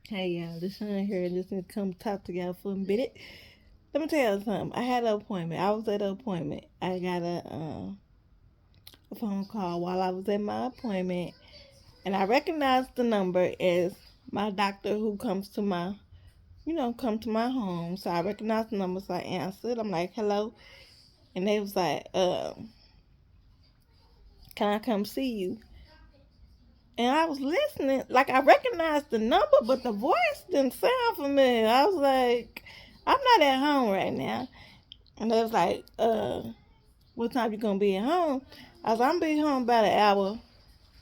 Hey y'all, Deshaun here. Just to come talk to y'all for a minute. Let me tell you something. I had an appointment. I was at an appointment. I got a phone call while I was at my appointment, and I recognized the number as my doctor who comes to my, come to my home. So I recognized the number, so I answered. I'm like, "Hello," and they was like, "Can I come see you?" And I was listening, like I recognized the number, but the voice didn't sound familiar. I was like, "I'm not at home right now." And they was like, what time you gonna be at home? I was like, I'm gonna be home about an hour.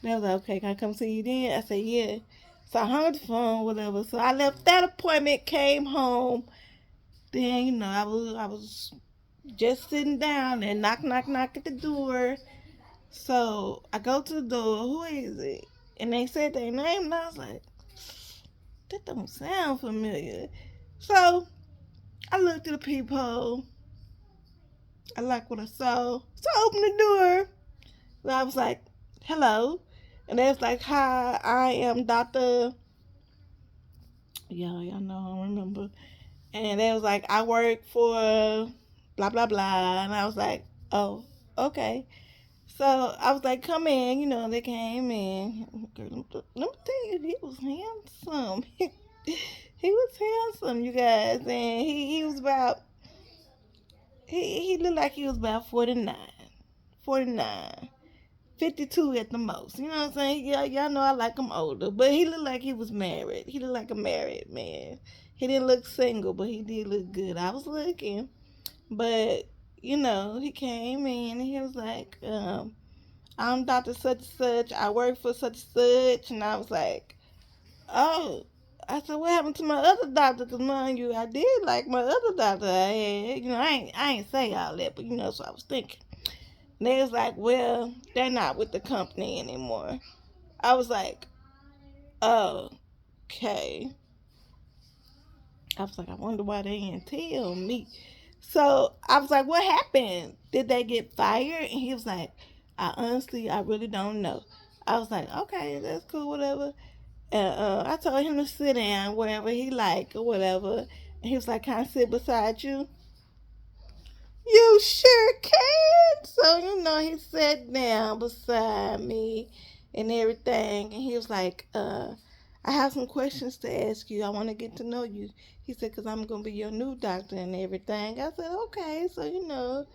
They was like, okay, can I come see you then? I said, yeah. So I hung the phone, whatever. So I left that appointment, came home. Then, I was just sitting down and knock at the door. So I go to the door, who is it? And they said their name, and I was like, that don't sound familiar. So I looked at the peephole. I like what I saw. So I opened the door. And I was like, hello. And they was like, hi, I am Dr. Yeah, y'all know, I don't remember. And they was like, I work for blah, blah, blah. And I was like, oh, okay. So I was like, come in. They came in. Girl, let me tell you, he was handsome. He was handsome, you guys. And he was about, he looked like he was about 49. 49. 52 at the most. You know what I'm saying? Y'all know I like him older. But he looked like he was married. He looked like a married man. He didn't look single, but he did look good. I was looking. But, he came in and he was like, I'm Dr. Such and Such. I work for such and such. And I was like, oh. I said, what happened to my other doctor? Because, mind you, I did like my other doctor I had. I ain't say all that, but, so I was thinking. And they was like, well, they're not with the company anymore. I was like, oh, okay. I was like, I wonder why they didn't tell me. So I was like, what happened? Did they get fired? And he was like, I really don't know. I was like, okay, that's cool, whatever. And I told him to sit down wherever he liked or whatever. And he was like, can I sit beside you? You sure can. So, he sat down beside me and everything. And he was like, I have some questions to ask you. I want to get to know you. He said, because I'm going to be your new doctor and everything. I said, okay. So,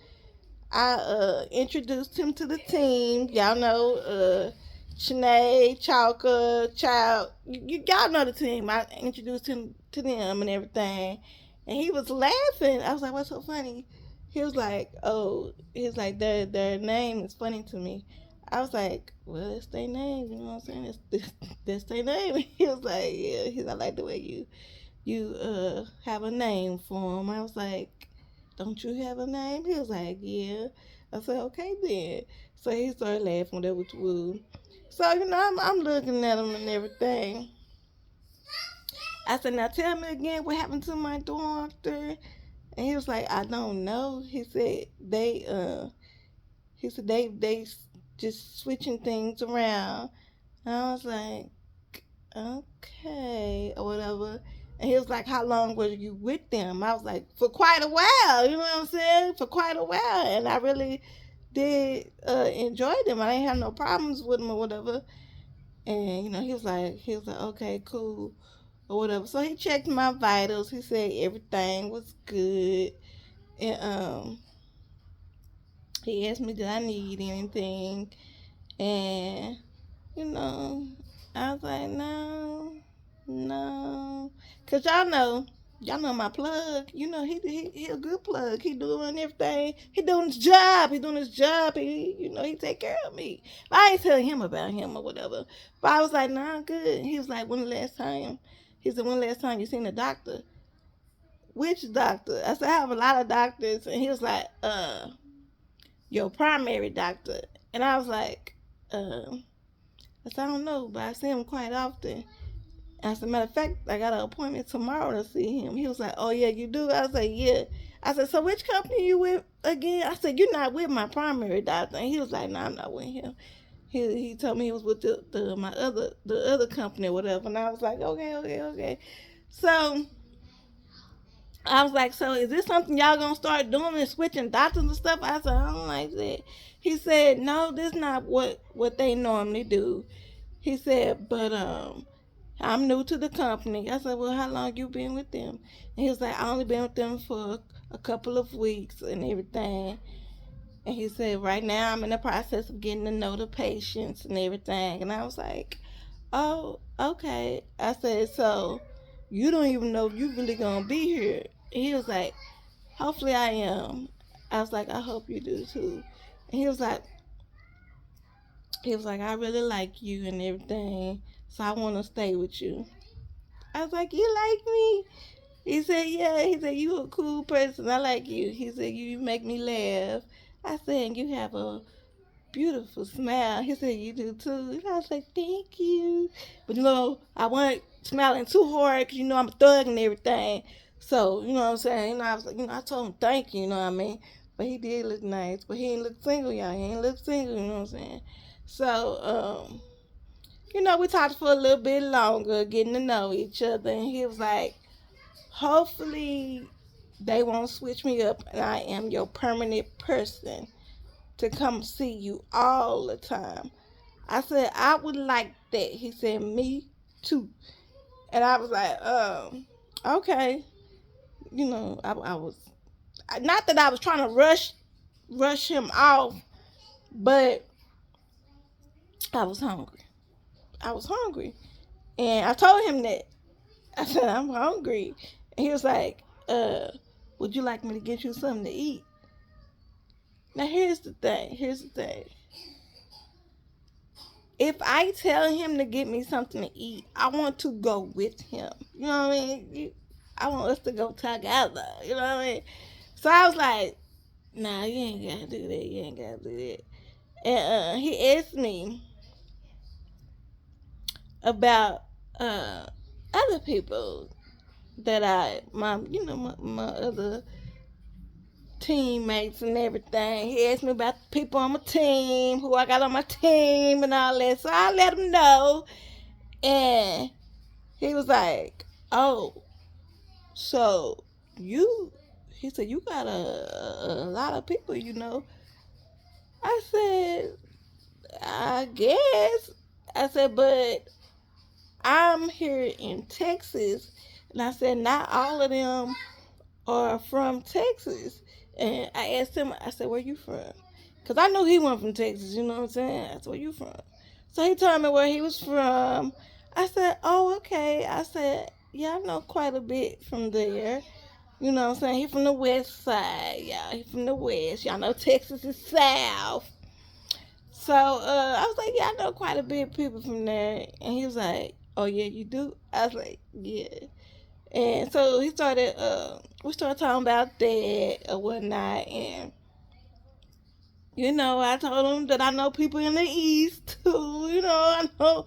I introduced him to the team. Y'all know Shanae, Chalker, Child. Y'all know the team. I introduced him to them and everything. And he was laughing. I was like, what's so funny? He was like, oh, he's like, their name is funny to me. I was like, well, it's their name. You know what I'm saying? That's their name. He was like, yeah. I like the way you have a name for him. I was like, don't you have a name? He was like, yeah. I said, okay then. So he started laughing. That was woo. So I'm looking at him and everything. I said, now tell me again what happened to my doctor. And he was like, I don't know. He said they just switching things around. And I was like, okay, or whatever. And he was like, how long were you with them? I was like, for quite a while, you know what I'm saying? For quite a while. And I really did enjoy them. I didn't have no problems with them or whatever. And, he was like, okay, cool, or whatever. So he checked my vitals. He said everything was good. And he asked me, did I need anything? And you know, I was like, no, no, cause y'all know my plug. He a good plug. He doing everything. He doing his job. He doing his job. He take care of me. But I ain't telling him about him or whatever. But I was like, nah, good. He was like, when the last time? He said, when the last time you seen a doctor? Which doctor? I said, I have a lot of doctors, and he was like, your primary doctor. And I was like, I said, I don't know, but I see him quite often. As a matter of fact, I got an appointment tomorrow to see him. He was like, oh, yeah, you do? I said, yeah. I said, so which company you with again? I said, you're not with my primary doctor. And he was like, no, I'm not with him. he told me he was with the other company or whatever, and I was like, okay. So I was like, so is this something y'all gonna start doing and switching doctors and stuff? I said, I don't like that. He said, no, this not what they normally do. He said, but I'm new to the company. I said, well, how long you been with them? And he was like, I only been with them for a couple of weeks and everything. And he said, right now I'm in the process of getting to know the patients and everything. And I was like, oh, okay. I said, so you don't even know if you really gonna be here. And he was like, hopefully I am. I was like, I hope you do too. And he was like, I really like you and everything, so I want to stay with you. I was like, you like me? He said, yeah. He said, you a cool person. I like you. He said, you make me laugh. I said, you have a beautiful smile. He said, you do too. And I was like, thank you. But I wasn't smiling too hard because I'm a thug and everything. So, you know what I'm saying? I was like, I told him thank you, you know what I mean? But he did look nice. But he ain't look single, y'all. He ain't look single, you know what I'm saying? So, we talked for a little bit longer, getting to know each other. And he was like, hopefully they won't switch me up and I am your permanent person to come see you all the time. I said, I would like that. He said, me too. And I was like, okay. I was, not that I was trying to rush him off, but I was hungry. I was hungry. And I told him that. I said, I'm hungry. And he was like, would you like me to get you something to eat? Now, here's the thing. If I tell him to get me something to eat, I want to go with him. You know what I mean? I want us to go together. You know what I mean? So I was like, nah, you ain't got to do that. You ain't got to do that. And he asked me about other people that my other teammates and everything. He asked me about the people on my team, who I got on my team and all that. So I let him know. And he was like, oh, so he said, you got a lot of people, I said, I guess. I said, but I'm here in Texas. And I said, not all of them are from Texas. And I asked him, I said, where you from? Because I knew he wasn't from Texas, you know what I'm saying? I said, where you from? So he told me where he was from. I said, oh, okay. I said, yeah, I know quite a bit from there. You know what I'm saying? He from the west side, y'all. He from the west. Y'all know Texas is south. So I was like, yeah, I know quite a bit of people from there. And he was like, oh, yeah, you do? I was like, yeah. And so we started talking about that or whatnot. And, I told him that I know people in the East too. I know,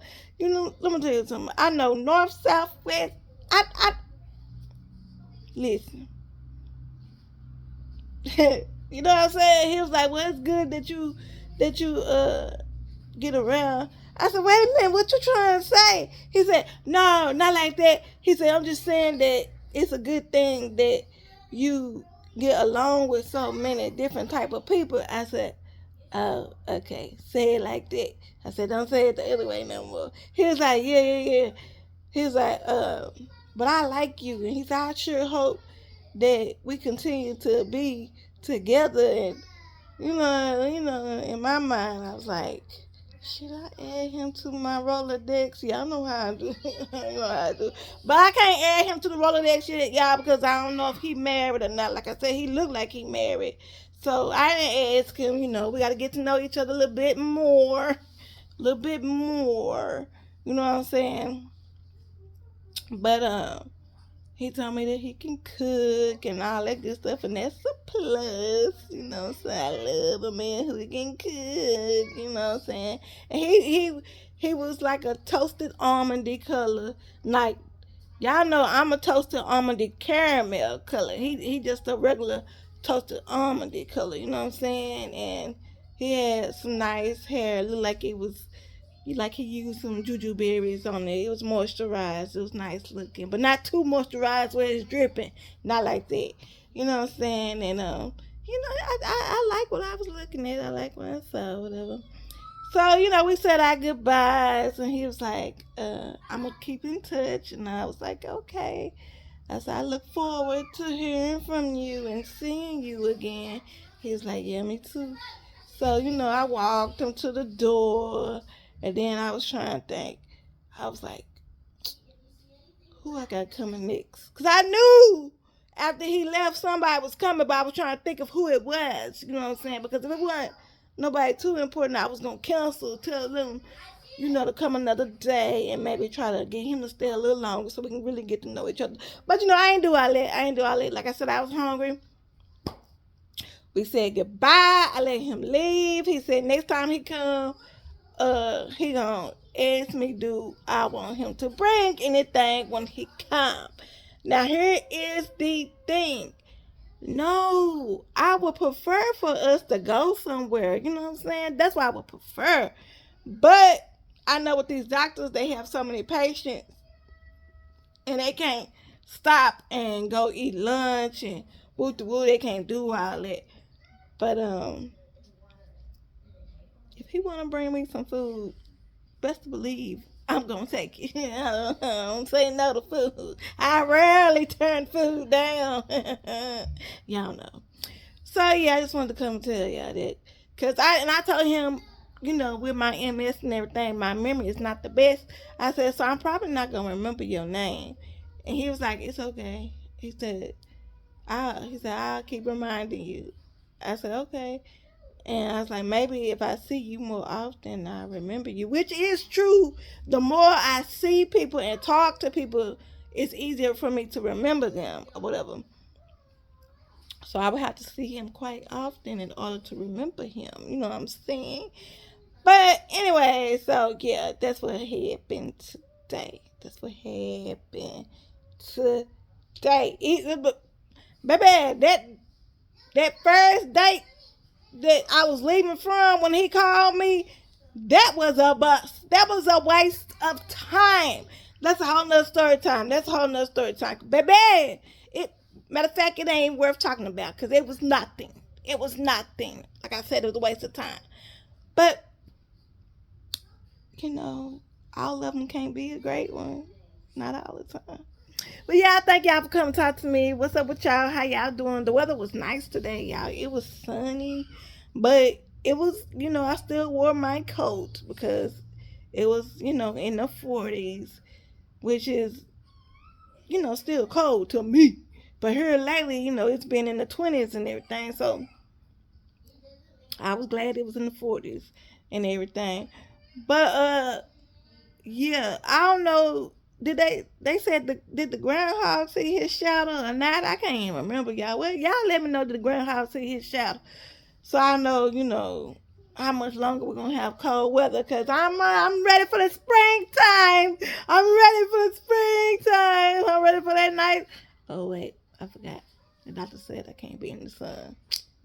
let me tell you something. I know North, South, West. Listen. You know what I'm saying? He was like, well, it's good that you get around. I said, wait a minute, what you trying to say? He said, no, not like that. He said, I'm just saying that it's a good thing that you get along with so many different type of people. I said, oh, okay, say it like that. I said, don't say it the other way no more. He was like, yeah. He was like, but I like you. And he said, I sure hope that we continue to be together. And, in my mind, I was like, should I add him to my Rolodex? Y'all know how I do. But I can't add him to the Rolodex yet, y'all, because I don't know if he married or not. Like I said, he looked like he married. So I didn't ask him, we got to get to know each other a little bit more. You know what I'm saying? But he told me that he can cook and all that good stuff, and that's a plus, So I love a man who can cook, you know what I'm saying? And he was like a toasted almondy color, like y'all know I'm a toasted almondy caramel color. He just a regular toasted almondy color, you know what I'm saying? And He had some nice hair. It looked like it was like he used some juju berries on it. It was moisturized. It was nice looking, but not too moisturized where it's dripping. Not like that. You know what I'm saying? And I like what I was looking at. I like what I saw, whatever. So, we said our goodbyes, and he was like, I'm going to keep in touch. And I was like, okay. I said, I look forward to hearing from you and seeing you again. He was like, yeah, me too. So, I walked him to the door, and then I was trying to think. I was like, who I got coming next? Because I knew after he left, somebody was coming, but I was trying to think of who it was. You know what I'm saying? Because if it wasn't nobody too important, I was going to cancel, tell them, to come another day and maybe try to get him to stay a little longer so we can really get to know each other. But, I ain't do all that. Like I said, I was hungry. We said goodbye. I let him leave. He said next time he come, he gonna ask me do I want him to bring anything when he come. Now here is the thing. No, I would prefer for us to go somewhere. You know what I'm saying? That's what I would prefer. But I know with these doctors, they have so many patients and they can't stop and go eat lunch and woo to woo. They can't do all that. But if he want to bring me some food, best to believe I'm gonna take it. I don't say no to food. I rarely turn food down. Y'all know. So yeah, I just wanted to come and tell y'all that, cause I told him, with my MS and everything, my memory is not the best. I said, so I'm probably not gonna remember your name. And he was like, it's okay. He said I'll keep reminding you. I said okay. And I was like, maybe if I see you more often, I remember you, which is true. The more I see people and talk to people, it's easier for me to remember them or whatever. So I would have to see him quite often in order to remember him. You know what I'm saying? But anyway, so yeah, that's what happened today. That's what happened today. Baby, that first date that I was leaving from when he called me, that was a bust. That was a waste of time. That's a whole nother story time. Baby, matter of fact, it ain't worth talking about because it was nothing. It was nothing. Like I said, it was a waste of time. But, all of them can't be a great one. Not all the time. But yeah, thank y'all for coming to talk to me. What's up with y'all? How y'all doing? The weather was nice today, y'all. It was sunny, but it was, I still wore my coat because it was, in the 40s, which is, still cold to me. But here lately, it's been in the 20s and everything. So I was glad it was in the 40s and everything. But yeah, I don't know. They said did the groundhog see his shadow or not? I can't even remember, y'all. Well, y'all let me know, did the groundhog see his shadow, so I know, how much longer we're gonna have cold weather. Cause I'm ready for the springtime. I'm ready for that night. Oh wait, I forgot. The doctor said I can't be in the sun.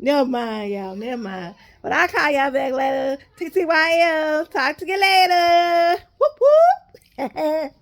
Never mind, y'all. Never mind. But I'll call y'all back later. TTYL. Talk to you later. Whoop whoop.